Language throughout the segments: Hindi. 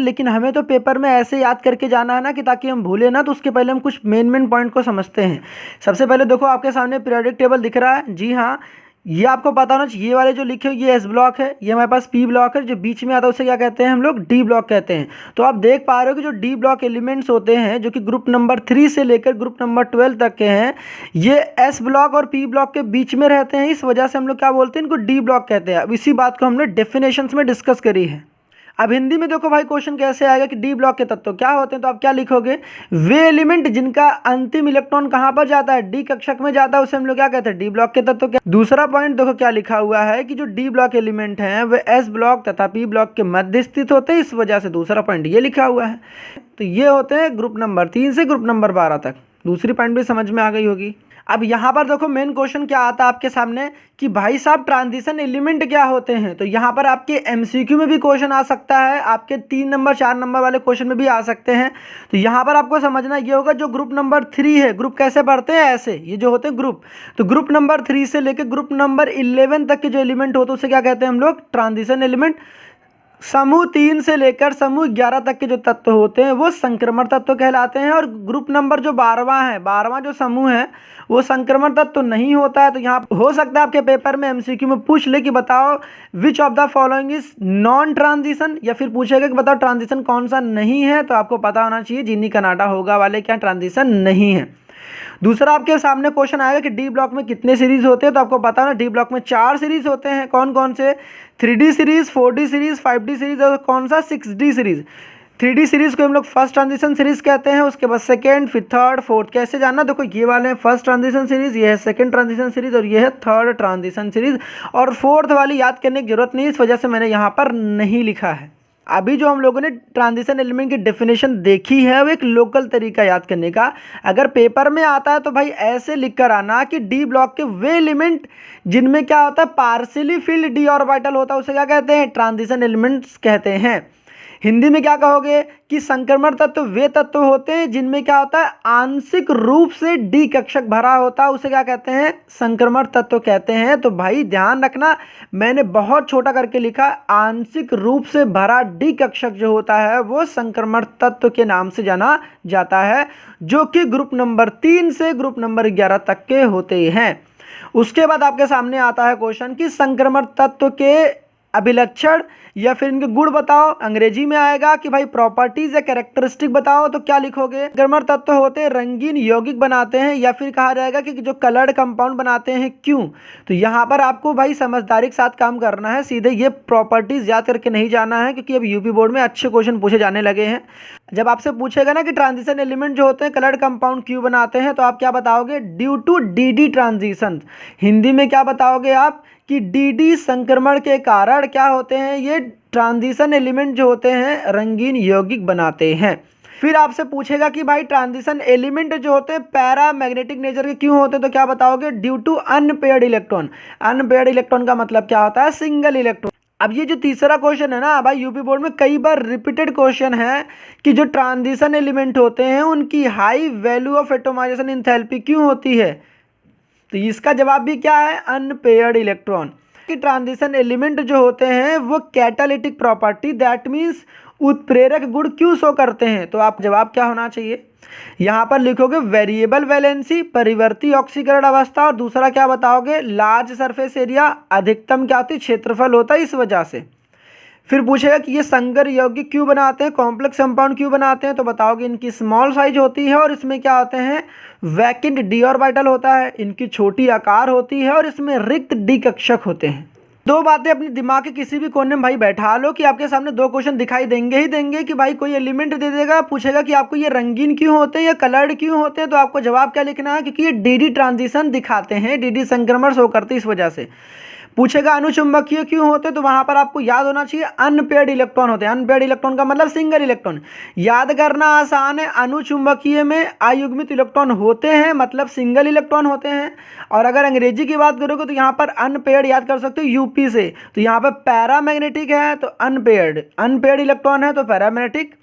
लेकिन हमें तो पेपर में ऐसे याद करके जाना है ना कि ताकि हम भूले ना, तो उसके पहले हम कुछ मेन पॉइंट को समझते हैं। सबसे पहले देखो आपके सामने पीरियोडिक टेबल दिख रहा है, जी हाँ, ये आपको पता होना चाहिए। ये वाले जो लिखे हो ये एस ब्लॉक है, ये हमारे पास पी ब्लॉक है, जो बीच में आता है उसे क्या कहते हैं हम लोग, डी ब्लॉक कहते हैं। तो आप देख पा रहे हो कि जो डी ब्लॉक एलिमेंट्स होते हैं जो कि ग्रुप नंबर 3 से लेकर ग्रुप नंबर 12 तक के हैं, ये एस ब्लॉक और पी ब्लॉक के बीच में रहते हैं। इस वजह से हम लोग क्या बोलते हैं, इनको डी ब्लॉक कहते हैं। अब इसी बात को हमने डेफिनेशंस में डिस्कस करी है। अब हिंदी में देखो भाई क्वेश्चन कैसे आएगा कि डी ब्लॉक के तत्व क्या होते हैं, तो आप क्या लिखोगे, वे एलिमेंट जिनका अंतिम इलेक्ट्रॉन कहां पर जाता है, डी कक्षक में जाता है, उसे हम लोग क्या कहते हैं, डी ब्लॉक के तत्व। क्या दूसरा पॉइंट देखो क्या लिखा हुआ है कि जो डी ब्लॉक एलिमेंट हैं वे एस ब्लॉक तथा पी ब्लॉक के मध्य स्थित होते हैं। इस वजह से दूसरा पॉइंट ये लिखा हुआ है। तो ये होते हैं ग्रुप नंबर 3 से ग्रुप नंबर 12 तक। दूसरी पॉइंट भी समझ में आ गई होगी। अब यहाँ पर देखो मेन क्वेश्चन क्या आता है आपके सामने कि भाई साहब ट्रांजिशन एलिमेंट क्या होते हैं। तो यहाँ पर आपके एमसीक्यू में भी क्वेश्चन आ सकता है, आपके 3 नंबर 4 नंबर वाले क्वेश्चन में भी आ सकते हैं। तो यहाँ पर आपको समझना ये होगा, जो ग्रुप नंबर 3 है, ग्रुप कैसे पढ़ते हैं ऐसे, ये जो होते हैं ग्रुप, तो ग्रुप नंबर 3 से लेकर ग्रुप नंबर 11 तक के जो एलिमेंट होते हैं उसे क्या कहते हैं हम लोग, ट्रांजिशन एलिमेंट। समूह 3 से लेकर समूह 11 तक के जो तत्व होते हैं वो संक्रमण तत्व कहलाते हैं। और ग्रुप नंबर जो 12वां है, 12वां जो समूह है वो संक्रमण तत्व नहीं होता है। तो यहाँ हो सकता है आपके पेपर में एमसीक्यू में पूछ ले कि बताओ which of the following is non transition, या फिर पूछेगा कि बताओ ट्रांजिशन कौन सा नहीं है। तो आपको पता होना चाहिए जीनी कनाडा होगा वाले क्या ट्रांजिशन नहीं है। दूसरा आपके सामने क्वेश्चन आएगा कि डी ब्लॉक में कितने सीरीज होते हैं। तो आपको पता है ना, डी ब्लॉक में 4 सीरीज होते हैं। कौन कौन से, 3D series, 4D series, 5D series और कौन सा, 6D सीरीज। 3D सीरीज को हम लोग फर्स्ट ट्रांजिशन सीरीज कहते हैं, उसके बाद सेकेंड, फिर थर्ड, फोर्थ। कैसे जानना, देखो ये वाले हैं फर्स्ट ट्रांजिशन सीरीज, ये है सेकेंड ट्रांजिशन सीरीज और ये है थर्ड ट्रांजिशन सीरीज। और फोर्थ वाली याद करने की जरूरत नहीं, इस वजह से मैंने यहाँ पर नहीं लिखा है। अभी जो हम लोगों ने ट्रांजिशन एलिमेंट की डेफिनेशन देखी है वो एक लोकल तरीका याद करने का। अगर पेपर में आता है तो भाई ऐसे लिख कर आना कि डी ब्लॉक के वे एलिमेंट जिनमें क्या होता है, पार्शियली फिल्ड डी ऑर्बिटल होता है, उसे क्या कहते हैं, ट्रांजिशन एलिमेंट्स कहते हैं। हिंदी में क्या कहोगे कि संक्रमण तत्व वे तत्व होते हैं जिनमें क्या होता है, आंशिक रूप से डी कक्षक भरा होता है, उसे क्या कहते हैं, संक्रमण तत्व कहते हैं। तो भाई ध्यान रखना, मैंने बहुत छोटा करके लिखा, आंशिक रूप से भरा डी कक्षक जो होता है वो संक्रमण तत्व के नाम से जाना जाता है, जो कि ग्रुप नंबर 3 से ग्रुप नंबर 11 तक के होते हैं। उसके बाद आपके सामने आता है क्वेश्चन कि संक्रमण तत्व के अभिलक्षण या फिर इनके गुण बताओ। अंग्रेजी में आएगा कि भाई प्रॉपर्टीज या कैरेक्टरिस्टिक बताओ। तो क्या लिखोगे, संक्रमण तत्व होते हैं रंगीन यौगिक बनाते हैं, या फिर कहा जाएगा कि जो कलर्ड कंपाउंड बनाते हैं, क्यों। तो यहाँ पर आपको भाई समझदारी के साथ काम करना है, सीधे ये प्रॉपर्टीज याद करके नहीं जाना है, क्योंकि अब यूपी बोर्ड में अच्छे क्वेश्चन पूछे जाने लगे हैं। जब आपसे पूछेगा ना कि ट्रांजिशन एलिमेंट जो होते हैं कलर्ड कंपाउंड क्यों बनाते हैं, तो आप क्या बताओगे, due to d transition. Hindi में क्या बताओगे आप कि डी संक्रमण के कारण क्या होते हैं, ये ट्रांजिशन एलिमेंट जो होते हैं रंगीन यौगिक बनाते हैं। फिर आपसे पूछेगा कि भाई ट्रांजिशन एलिमेंट जो होते हैं पैरामैग्नेटिक नेचर के क्यों होते हैं, तो क्या बताओगे, due to unpaired electron. Unpaired electron का मतलब क्या होता है, सिंगल इलेक्ट्रॉन। अब ये जो तीसरा क्वेश्चन है ना भाई, यूपी बोर्ड में कई बार रिपीटेड क्वेश्चन है कि जो ट्रांजिशन एलिमेंट होते हैं उनकी high value of atomization enthalpy क्यों होती है। तो इसका जवाब भी क्या है, अनपेयर्ड इलेक्ट्रॉन। कि ट्रांजिशन एलिमेंट जो होते हैं वो कैटालिटिक प्रॉपर्टी, दैट मीन्स उत्प्रेरक गुण क्यों शो करते हैं। तो आप जवाब क्या होना चाहिए, यहाँ पर लिखोगे वेरिएबल वैलेंसी, परिवर्ती ऑक्सीकरण अवस्था, और दूसरा क्या बताओगे, लार्ज सरफेस एरिया, अधिकतम क्या होती है, क्षेत्रफल होता है, इस वजह से। फिर पूछेगा कि ये संकर यौगिक क्यों बनाते हैं, कॉम्प्लेक्स कंपाउंड क्यों बनाते हैं, तो बताओगे इनकी स्मॉल साइज होती है और इसमें क्या होते हैं, वैकेंट डी ऑर्बिटल होता है, इनकी छोटी आकार होती है और इसमें रिक्त डी कक्षक होते हैं। दो बातें अपने दिमाग के किसी भी कोने में भाई बैठा लो कि आपके सामने 2 क्वेश्चन दिखाई देंगे ही देंगे कि भाई कोई एलिमेंट दे देगा, पूछेगा कि आपको ये रंगीन क्यों होते हैं या कलर्ड क्यों होते हैं, तो आपको जवाब क्या लिखना है, क्योंकि ये डी ट्रांजिशन दिखाते हैं, डी संक्रमण शो करते हैं, इस वजह से। पूछेगा अनुचुंबकीय क्यों होते, तो वहां पर आपको याद होना चाहिए अनपेयर्ड इलेक्ट्रॉन होते हैं। अनपेयर्ड इलेक्ट्रॉन का मतलब सिंगल इलेक्ट्रॉन, याद करना आसान है। अनुचुंबकीय में अयुग्मित इलेक्ट्रॉन होते हैं, मतलब सिंगल इलेक्ट्रॉन होते हैं। और अगर अंग्रेजी की बात करोगे तो यहाँ पर अनपेयर्ड याद कर सकते हो यूपी से। तो यहाँ पर पैरामैग्नेटिक है तो अनपेयर्ड इलेक्ट्रॉन है तो पैरामैग्नेटिक।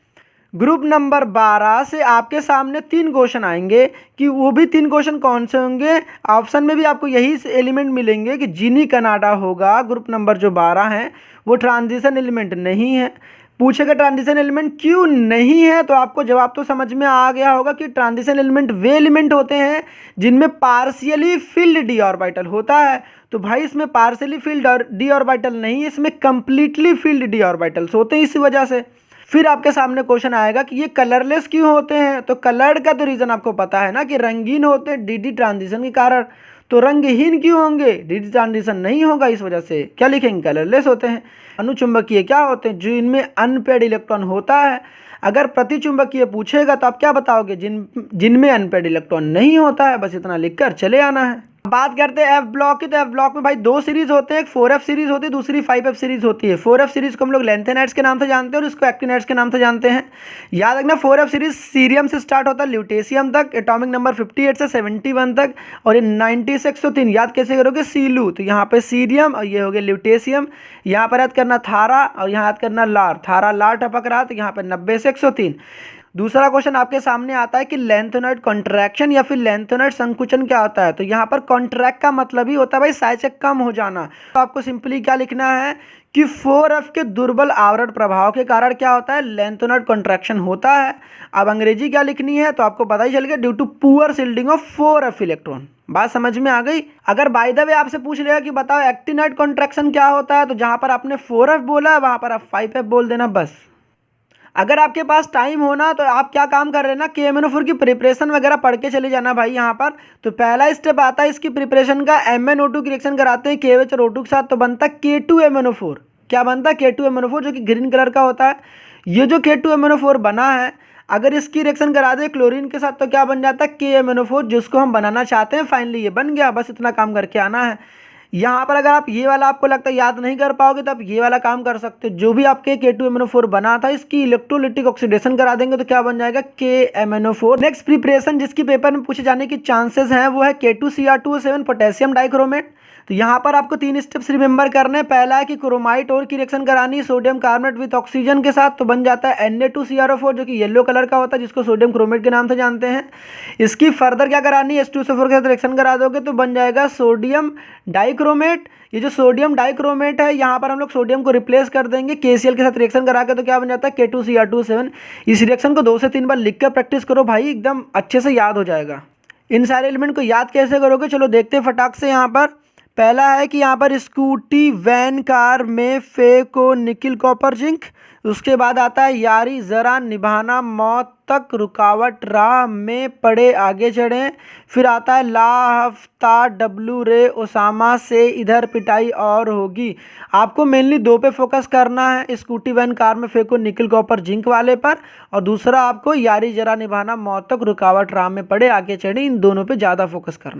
ग्रुप नंबर 12 से आपके सामने 3 क्वेश्चन आएंगे कि वो भी 3 क्वेश्चन कौन से होंगे, ऑप्शन में भी आपको यही एलिमेंट मिलेंगे कि जीनी कनाडा होगा। ग्रुप नंबर जो 12 है वो ट्रांजिशन एलिमेंट नहीं है। पूछेगा ट्रांजिशन एलिमेंट क्यों नहीं है, तो आपको जवाब तो समझ में आ गया होगा कि ट्रांजिशन एलिमेंट वे एलिमेंट होते हैं जिनमें पार्शियली फिल्ड डी ऑर्बिटल होता है। तो भाई इसमें पार्शियली फिल्ड डी ऑर्बिटल नहीं, इसमें कंप्लीटली फिल्ड डी ऑर्बिटल्स होते हैं इसी वजह से। फिर आपके सामने क्वेश्चन आएगा कि ये कलरलेस क्यों होते हैं, तो कलर्ड का तो रीजन आपको पता है ना कि रंगीन होते हैं डी डी ट्रांजिशन के कारण। तो रंगहीन क्यों होंगे, डी डी ट्रांजिशन नहीं होगा इस वजह से। क्या लिखेंगे, कलरलेस होते हैं। अनुचुंबकीय क्या होते हैं, जो इनमें अनपेड इलेक्ट्रॉन होता है। अगर प्रतिचुंबकीय पूछेगा तो आप क्या बताओगे, जिनमें अनपेड इलेक्ट्रॉन नहीं होता है। बस इतना लिखकर चले आना है। बात करते हैं एफ ब्लॉक की, तो एफ ब्लॉक में भाई दो सीरीज होते हैं, एक 4f सीरीज होती है, दूसरी 5f सीरीज होती है। 4f सीरीज को हम लोग लेंथेनाइट्स के नाम से जानते हैं और इसको एक्टिनाइट्स के नाम से जानते हैं। याद रखना 4f सीरीज सीरियम से स्टार्ट होता है ल्यूटेशियम तक, एटॉमिक नंबर 58 से 71 तक, और ये 90 से 103। याद कैसे करोगे, सीलू, तो यहाँ पे सीरियम और ये हो गया ल्यूटेशियम। यहाँ पर याद करना थारा और यहाँ याद करना लार, थारा लार टपक रहा तो यहाँ पे 90 से 103। दूसरा क्वेश्चन आपके सामने आता है कि लेंथेनॉइड कॉन्ट्रैक्शन या फिर लेंथेनॉइड संकुचन क्या होता है। तो यहाँ पर कॉन्ट्रैक्ट का मतलब ही होता है भाई साइज से कम हो जाना। तो आपको सिंपली क्या लिखना है कि 4f के दुर्बल आवरण प्रभाव के कारण क्या होता है, लेंथेनॉइड कॉन्ट्रैक्शन होता है। अब अंग्रेजी क्या लिखनी है तो आपको पता ही चल गया, due to poor shielding of 4f electron. बात समझ में आ गई। अगर बाय द वे आपसे पूछ लिया कि बताओ एक्टिनाइड कॉन्ट्रैक्शन क्या होता है, तो जहाँ पर आपने 4f बोला है वहाँ पर आप 5f बोल देना बस। अगर आपके पास टाइम होना तो आप क्या काम कर रहे हैं ना, KMnO4 की प्रिपरेशन वगैरह पढ़ के चले जाना भाई। यहाँ पर तो पहला स्टेप आता है इसकी प्रिपरेशन का, MnO2 की रिएक्शन कराते हैं KOH और O2 के साथ, तो बनता है K2MnO4। क्या बनता है, K2MnO4, जो कि ग्रीन कलर का होता है। ये जो K2MnO4 बना है, अगर इसकी रिएक्शन करा दे क्लोरीन के साथ तो क्या बन जाता है, KMnO4, जिसको हम बनाना चाहते हैं। फाइनली ये बन गया, बस इतना काम करके आना है। यहाँ पर अगर आप ये वाला आपको लगता है याद नहीं कर पाओगे तो आप ये वाला काम कर सकते हो। जो भी आपके K2MnO4 बना था, इसकी इलेक्ट्रोलिटिक ऑक्सीडेशन करा देंगे तो क्या बन जाएगा, KMnO4। नेक्स्ट प्रिपरेशन जिसकी पेपर में पूछे जाने की चांसेस हैं वो है K2Cr2O7 पोटेशियम डाइक्रोमेट। तो यहाँ पर आपको 3 स्टेप्स रिमेंबर करने हैं। पहला है कि क्रोमाइट और की रिएक्शन करानी है सोडियम कार्बोनेट विद ऑक्सीजन के साथ, तो बन जाता है Na2CrO4, जो कि येलो कलर का होता है, जिसको सोडियम क्रोमेट के नाम से जानते हैं। इसकी फर्दर क्या करानी है, H2SO4 के साथ रिएक्शन करा दोगे तो बन जाएगा सोडियम डाइक्रोमेट। ये जो सोडियम डाइक्रोमेट है, यहाँ पर हम लोग सोडियम को रिप्लेस कर देंगे KCl के साथ रिएक्शन करा के, तो क्या बन जाता है, K2Cr2O7। इस रिएक्शन को 2 से 3 बार लिख कर प्रैक्टिस करो भाई, एकदम अच्छे से याद हो जाएगा। इन सारे एलिमेंट को याद कैसे करोगे, चलो देखते हैं फटाक से। यहाँ पर पहला है कि यहाँ पर स्कूटी वैन कार में फेको निकिल कॉपर जिंक। उसके बाद आता है यारी जरा निभाना मौत तक रुकावट राह में पड़े आगे चढ़ें। फिर आता है ला हफ्ता डब्लू रे ओसामा से इधर पिटाई और होगी। आपको मेनली 2 पे फोकस करना है, स्कूटी वैन कार में फेको निकिल कॉपर जिंक वाले पर, और दूसरा आपको यारी जरा निभाना मौत तक रुकावट राह में पड़े आगे चढ़े, इन दोनों पे ज़्यादा फोकस करना।